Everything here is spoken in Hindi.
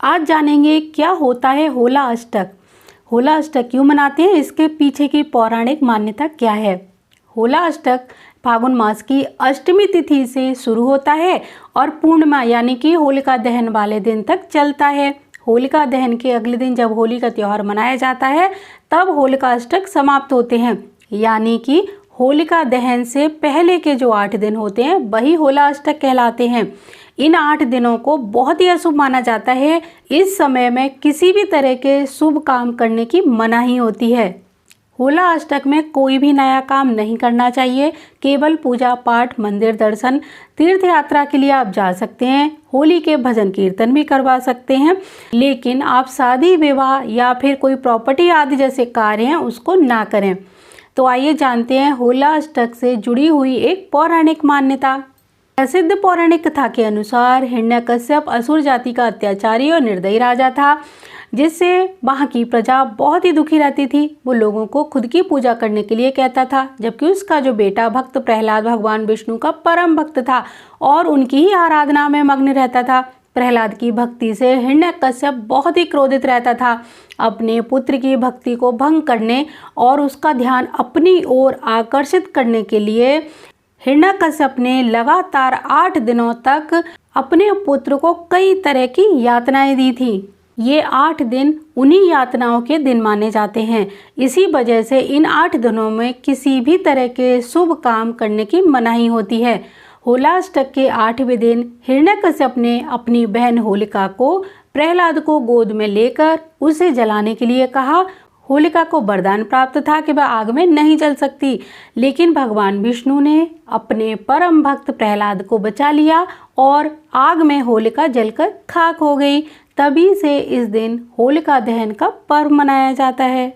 आज जानेंगे क्या होता है होला अष्टक। होला अष्टक क्यों मनाते हैं, इसके पीछे की पौराणिक मान्यता क्या है। होला अष्टक फागुन मास की अष्टमी तिथि से शुरू होता है और पूर्णिमा यानी कि होलिका दहन वाले दिन तक चलता है। होलिका दहन के अगले दिन जब होली का त्यौहार मनाया जाता है तब होलिका अष्टक समाप्त होते हैं, यानी कि होलिका दहन से पहले के जो 8 दिन होते हैं वही होला अष्टक कहलाते हैं। इन 8 दिनों को बहुत ही अशुभ माना जाता है। इस समय में किसी भी तरह के शुभ काम करने की मनाही होती है। होला अष्टक में कोई भी नया काम नहीं करना चाहिए। केवल पूजा पाठ, मंदिर दर्शन, तीर्थ यात्रा के लिए आप जा सकते हैं। होली के भजन कीर्तन भी करवा सकते हैं, लेकिन आप शादी विवाह या फिर कोई प्रॉपर्टी आदि जैसे कार्य हैं उसको ना करें। तो आइए जानते हैं होला अष्टक से जुड़ी हुई एक पौराणिक मान्यता। प्रसिद्ध पौराणिक कथा के अनुसार हिरण्यकश्यप असुर जाति का अत्याचारी और निर्दयी राजा था, जिससे वहाँ की प्रजा बहुत ही दुखी रहती थी। वो लोगों को खुद की पूजा करने के लिए कहता था, जबकि उसका जो बेटा भक्त प्रहलाद भगवान विष्णु का परम भक्त था और उनकी ही आराधना में मग्न रहता था। प्रहलाद की भक्ति से हिरण्यकश्यप बहुत ही क्रोधित रहता था। अपने पुत्र की भक्ति को भंग करने और उसका ध्यान अपनी ओर आकर्षित करने के लिए हिरण्यकश्यप ने लगातार 8 दिनों तक अपने पुत्र को कई तरह की यातनाएं दी थी। ये 8 दिन उन्हीं यातनाओं के दिन माने जाते हैं। इसी वजह से इन 8 दिनों में किसी भी तरह के शुभ काम करने की मनाही होती है। होला अष्टक के 8वें दिन हिरण्यकश्यप ने अपनी बहन होलिका को प्रहलाद को गोद में लेकर उसे जलाने के लिए कहा। होलिका को वरदान प्राप्त था कि वह आग में नहीं जल सकती, लेकिन भगवान विष्णु ने अपने परम भक्त प्रहलाद को बचा लिया और आग में होलिका जलकर खाक हो गई। तभी से इस दिन होलिका दहन का पर्व मनाया जाता है।